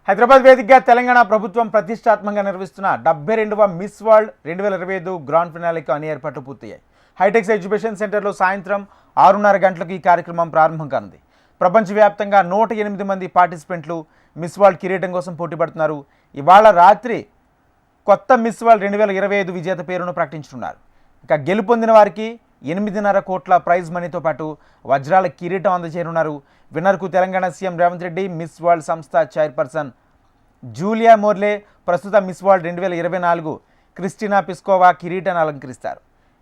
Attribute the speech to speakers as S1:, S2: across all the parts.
S1: హైదరాబాద్ వేదికగా తెలంగాణ ప్రభుత్వం ప్రతిష్టాత్మకంగా నిర్వహిస్తున్న 72వ మిస్ వరల్డ్ 2025 గ్రాండ్ ఫినాలేకు అన్ని ఏర్పాట్లు పూర్తయ్యాయి. హైటెక్స్ ఎగ్జిబిషన్ సెంటర్లో సాయంత్రం 6:30 గంటలకు ఈ కార్యక్రమం ప్రారంభం కానుంది. ప్రపంచవ్యాప్తంగా 108 మంది పార్టిసిపెంట్లు మిస్ వరల్డ్ కిరీటం కోసం పోటీ పడుతున్నారు. ఇవాళ రాత్రి కొత్త మిస్ వరల్డ్ 2025 విజేత పేరును ప్రకటించనున్నారు. ఇక గెలుపొందిన వారికి 8.5 కోట్ల ప్రైజ్ మనీతో పాటు వజ్రాల కిరీటం అందజేయనున్నారు. విన్నర్కు Telangana CM Revanth Reddy, Miss World సంస్థ చైర్పర్సన్ జూలియా మోర్లే, ప్రస్తుత మిస్ వరల్డ్ 2024 క్రిస్టినా పిస్కోవా కిరీటాన్ని అలంకరిస్తారు.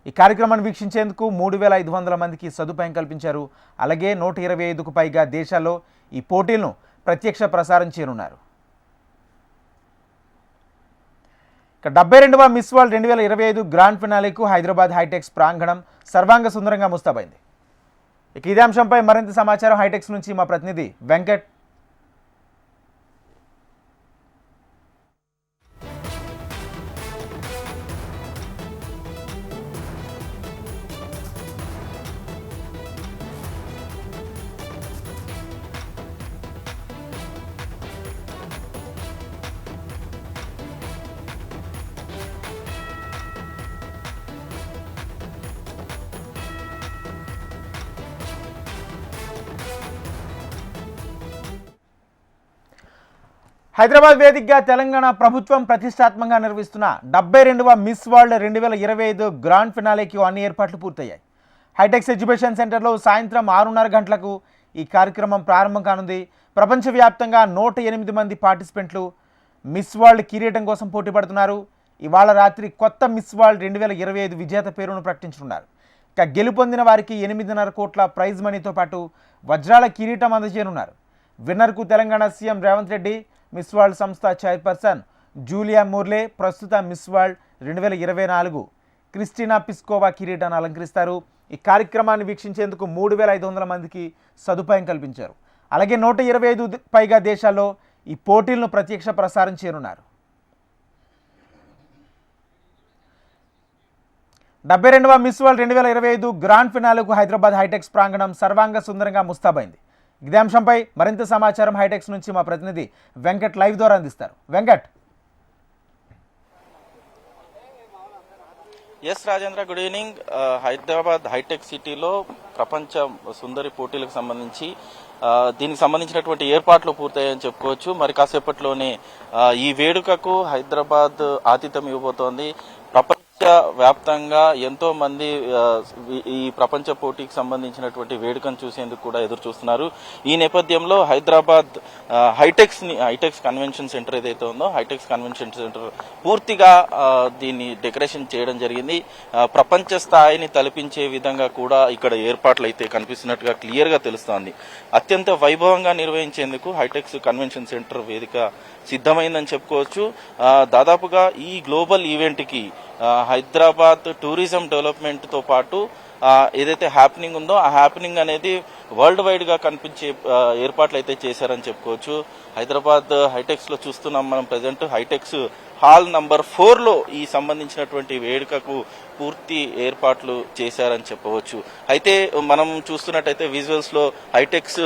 S1: ఈ కార్యక్రమాన్ని వీక్షించేందుకు 3,500 మందికి సదుపాయం కల్పించారు. అలాగే 125కు పైగా దేశాల్లో ఈ పోటీలను ప్రత్యక్ష ప్రసారం చేయనున్నారు. 72వ మిస్ వరల్డ్ 2025 గ్రాండ్ ఫినాలేకు హైదరాబాద్ హైటెక్స్ ప్రాంగణం సర్వాంగ సుందరంగా ముస్తాబైంది. ఇక ఇదే అంశంపై మరింత సమాచారం హైటెక్స్ నుంచి మా ప్రతినిధి వెంకట్. హైదరాబాద్ వేదికగా తెలంగాణ ప్రభుత్వం ప్రతిష్టాత్మకంగా నిర్వహిస్తున్న 72వ మిస్ వరల్డ్ 2025 గ్రాండ్ ఫినాలేకి అన్ని ఏర్పాట్లు పూర్తయ్యాయి. హైటెక్స్ ఎగ్జిబిషన్ సెంటర్లో సాయంత్రం 6:30 గంటలకు ఈ కార్యక్రమం ప్రారంభం కానుంది. ప్రపంచవ్యాప్తంగా 108 మంది పార్టిసిపెంట్లు మిస్ వరల్డ్ కిరీటం కోసం పోటీ పడుతున్నారు. ఇవాళ రాత్రి కొత్త మిస్ వరల్డ్ 2025 విజేత పేరును ప్రకటించనున్నారు. ఇక గెలుపొందిన వారికి 8.5 కోట్ల ప్రైజ్ మనీతో పాటు వజ్రాల కిరీటం అందజేయనున్నారు. విన్నర్కు Telangana CM Revanth Reddy, Miss World సంస్థ చైర్పర్సన్ జూలియా మోర్లే, ప్రస్తుత మిస్ వరల్డ్ 2024 క్రిస్టినా పిస్కోవా కిరీటాన్ని అలంకరిస్తారు. ఈ కార్యక్రమాన్ని వీక్షించేందుకు 3,500 మందికి సదుపాయం కల్పించారు. అలాగే 125 పైగా దేశాల్లో ఈ పోటీలను ప్రత్యక్ష ప్రసారం చేయనున్నారు. 72వ మిస్ వరల్డ్ 2025 గ్రాండ్ ఫినాలేకు హైదరాబాద్ హైటెక్స్ ప్రాంగణం సర్వాంగ సుందరంగా ముస్తాబైంది. ఇదే అంశంపై మరింత సమాచారం హైటెక్స్ నుంచి మా ప్రతినిధి వెంకట్ లైవ్ ద్వారా అందిస్తారు. Venkat.
S2: S Rajendra, good evening. Hyderabad hitech సిటీలో ప్రపంచ సుందరి పోటీలకు సంబంధించి దీనికి సంబంధించినటువంటి ఏర్పాట్లు పూర్తయ్యాయని చెప్పుకోవచ్చు. మరి కాసేపట్లోనే ఈ వేడుకకు హైదరాబాద్ ఆతిథ్యం ఇవ్వబోతోంది. ప్రపంచ వ్యాప్తంగా ఎంతో మంది ఈ ప్రపంచ పోటీకి సంబంధించినటువంటి వేడుకను చూసేందుకు కూడా ఎదురు చూస్తున్నారు. ఈ నేపథ్యంలో హైదరాబాద్ హైటెక్స్ కన్వెన్షన్ సెంటర్ ఏదైతే ఉందో, హైటెక్స్ కన్వెన్షన్ సెంటర్ పూర్తిగా దీన్ని డెకరేషన్ చేయడం జరిగింది. ప్రపంచ స్థాయిని తలపించే విధంగా కూడా ఇక్కడ ఏర్పాట్లు అయితే కనిపిస్తున్నట్టుగా క్లియర్ గా తెలుస్తోంది. అత్యంత వైభవంగా నిర్వహించేందుకు హైటెక్స్ కన్వెన్షన్ సెంటర్ వేదిక సిద్ధమైందని చెప్పుకోవచ్చు. దాదాపుగా ఈ గ్లోబల్ ఈవెంట్ కి హైదరాబాద్ టూరిజం డెవలప్మెంట్ తో పాటు ఏదైతే హ్యాపెనింగ్ ఉందో ఆ హ్యాపెనింగ్ అనేది వరల్డ్ వైడ్ గా కనిపించే ఏర్పాట్లు అయితే చేశారని చెప్పుకోవచ్చు. హైదరాబాద్ హైటెక్స్ లో చూస్తున్నాం మనం ప్రజెంట్. హైటెక్స్ హాల్ నంబర్ 4 లో ఈ సంబంధించినటువంటి వేడుకకు పూర్తి ఏర్పాట్లు చేశారని చెప్పవచ్చు. అయితే మనం చూస్తున్నట్టయితే విజువల్స్ లో హైటెక్స్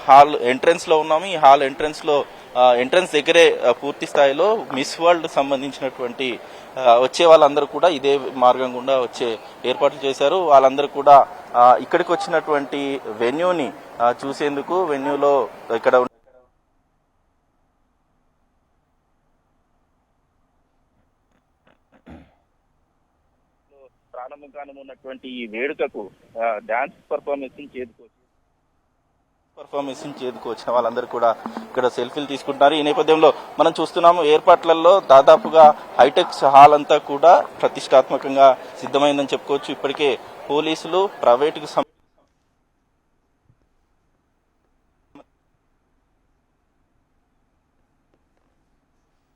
S2: హాల్ ఎంట్రన్స్ లో ఉన్నాము. ఈ హాల్ ఎంట్రన్స్ దగ్గరే పూర్తి స్థాయిలో మిస్ వరల్డ్ సంబంధించినటువంటి వచ్చే వాళ్ళందరూ కూడా ఇదే మార్గం గుండా వచ్చే ఏర్పాట్లు చేశారు. వాళ్ళందరూ కూడా ఇక్కడికి వచ్చినటువంటి వెన్యూని చూసేందుకు వెన్యూలో ఇక్కడ ప్రారంభం కానున్నటువంటి ఈ వేడుకకు డాన్స్ పర్ఫార్మెన్స్ చేదుకొచ్చిన వాళ్ళందరూ కూడా ఇక్కడ సెల్ఫీలు తీసుకుంటున్నారు. ఈ నేపథ్యంలో మనం చూస్తున్నాము ఏర్పాట్లలో దాదాపుగా హైటెక్స్ హాల్ అంతా కూడా ప్రతిష్టాత్మకంగా సిద్ధమైందని చెప్పుకోవచ్చు. ఇప్పటికే పోలీసులు ప్రైవేటుకు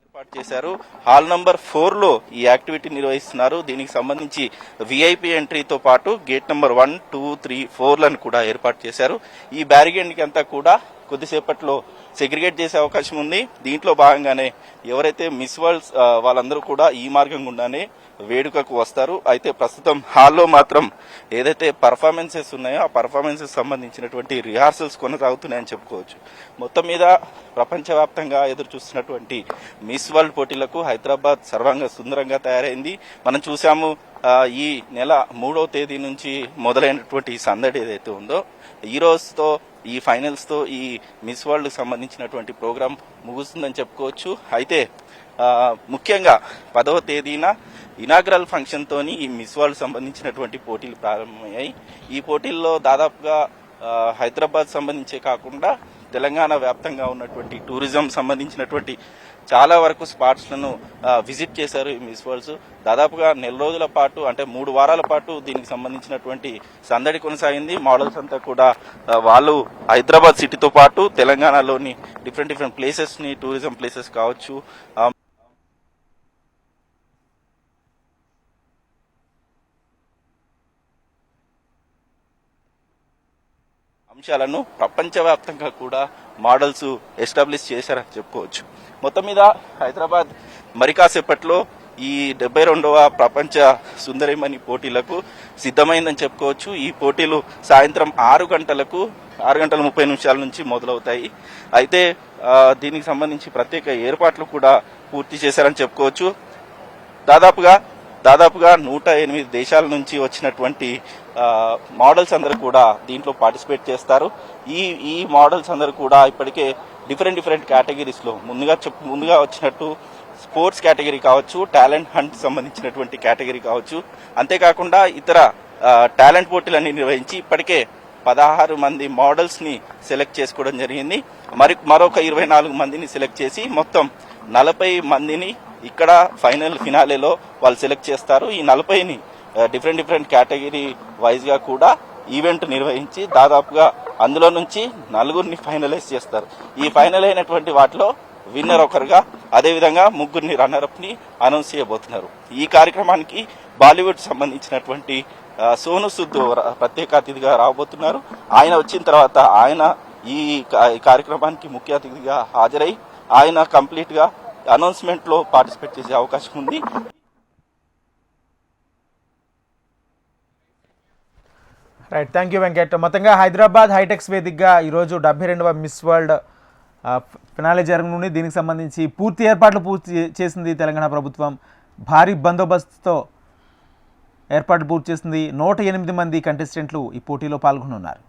S2: ఏర్పాటు చేశారు. హాల్ నంబర్ 4 లో ఈ యాక్టివిటీ నిర్వహిస్తున్నారు. దీనికి సంబంధించి విఐపి ఎంట్రీతో పాటు గేట్ నంబర్ 1, 2, 3, 4లను కూడా ఏర్పాటు చేశారు. ఈ బ్యారికేడ్ కి అంతా కూడా కొద్దిసేపట్లో సెగ్రిగేట్ చేసే అవకాశం ఉంది. దీంట్లో భాగంగానే ఎవరైతే మిస్ వరల్డ్ వాళ్ళందరూ కూడా ఈ మార్గం గుండానే వేడుకకు వస్తారు. అయితే ప్రస్తుతం హాల్లో మాత్రం ఏదైతే పర్ఫార్మెన్సెస్ ఉన్నాయో ఆ పర్ఫార్మెన్సెస్ సంబంధించినటువంటి రిహార్సల్స్ కొనసాగుతున్నాయని చెప్పుకోవచ్చు. మొత్తం మీద ప్రపంచవ్యాప్తంగా ఎదురు చూస్తున్నటువంటి మిస్ వరల్డ్ పోటీలకు హైదరాబాద్ సర్వంగా సుందరంగా తయారైంది. మనం చూసాము ఈ నెల 3వ తేదీ నుంచి మొదలైనటువంటి సందడి ఏదైతే ఉందో ఈ రోజుతో ఈ ఫైనల్స్తో ఈ మిస్ వరల్డ్ సంబంధించినటువంటి ప్రోగ్రాం ముగుస్తుందని చెప్పుకోవచ్చు. అయితే ముఖ్యంగా 10వ తేదీన ఇనాగ్రల్ ఫంక్షన్ తోని ఈ మిస్ వరల్డ్ సంబంధించినటువంటి పోటీలు ప్రారంభమయ్యాయి. ఈ పోటీల్లో దాదాపుగా హైదరాబాద్ సంబంధించే కాకుండా తెలంగాణ వ్యాప్తంగా ఉన్నటువంటి టూరిజం సంబంధించినటువంటి చాలా వరకు స్పాట్స్లను విజిట్ చేశారు ఈ మిస్ వరల్డ్స్. దాదాపుగా నెల రోజుల పాటు అంటే 3 వారాల పాటు దీనికి సంబంధించినటువంటి సందడి కొనసాగింది. మోడల్స్ అంతా కూడా వాళ్ళు హైదరాబాద్ సిటీతో పాటు తెలంగాణలోని డిఫరెంట్ ప్లేసెస్ని టూరిజం ప్లేసెస్ కావచ్చు అంశాలను ప్రపంచవ్యాప్తంగా కూడా మోడల్స్ ఎస్టాబ్లిష్ చేశారని చెప్పుకోవచ్చు. మొత్తం మీద హైదరాబాద్ మరి కాసేపట్లో ఈ 72వ ప్రపంచ సుందరిమణి పోటీలకు సిద్ధమైందని చెప్పుకోవచ్చు. ఈ పోటీలు సాయంత్రం 6 గంటల 30 నుంచి మొదలవుతాయి. అయితే దీనికి సంబంధించి ప్రత్యేక ఏర్పాట్లు కూడా పూర్తి చేశారని చెప్పుకోవచ్చు. దాదాపుగా 108 దేశాల నుంచి వచ్చినటువంటి మోడల్స్ అందరూ కూడా దీంట్లో పార్టిసిపేట్ చేస్తారు. ఈ మోడల్స్ అందరూ కూడా ఇప్పటికే డిఫరెంట్ కేటగిరీస్లో ముందుగా వచ్చినట్టు స్పోర్ట్స్ కేటగిరీ కావచ్చు, టాలెంట్ హంట్ సంబంధించినటువంటి కేటగిరీ కావచ్చు, అంతేకాకుండా ఇతర టాలెంట్ పోటీలన్నీ నిర్వహించి ఇప్పటికే 16 మంది మోడల్స్ ని సెలెక్ట్ చేసుకోవడం జరిగింది. మరొక 24 మందిని సెలెక్ట్ చేసి మొత్తం 40 మందిని ఇక్కడ ఫినాలేలో వాళ్ళు సెలెక్ట్ చేస్తారు. ఈ 40ని డిఫరెంట్ కేటగిరీ వైజ్ గా కూడా ఈవెంట్ నిర్వహించి దాదాపుగా అందులో నుంచి 4గురిని ఫైనలైజ్ చేస్తారు. ఈ ఫైనల్ అయినటువంటి వాటిలో విన్నర్ ఒకరుగా అదేవిధంగా 3 రన్నర్అప్ ని అనౌన్స్ చేయబోతున్నారు. ఈ కార్యక్రమానికి బాలీవుడ్ సంబంధించినటువంటి సోను సూద్ ప్రత్యేక అతిథిగా రాబోతున్నారు. ఆయన వచ్చిన తర్వాత ఆయన ఈ కార్యక్రమానికి ముఖ్య అతిథిగా హాజరై ఆయన కంప్లీట్ గా అనౌన్స్మెంట్ లో పార్టిసిపేట్ చేసే అవకాశం ఉంది.
S1: Right, thank you Venkat. మొత్తంగా హైదరాబాద్ హైటెక్స్ వేదికగా ఈరోజు 72వ మిస్ వరల్డ్ ఫినాలే జరగనుంది. దీనికి సంబంధించి పూర్తి ఏర్పాట్లు చేసింది తెలంగాణ ప్రభుత్వం. భారీ బందోబస్తుతో ఏర్పాట్లు పూర్తి చేసింది. 108 మంది కంటెస్టెంట్లు ఈ పోటీలో పాల్గొనున్నారు.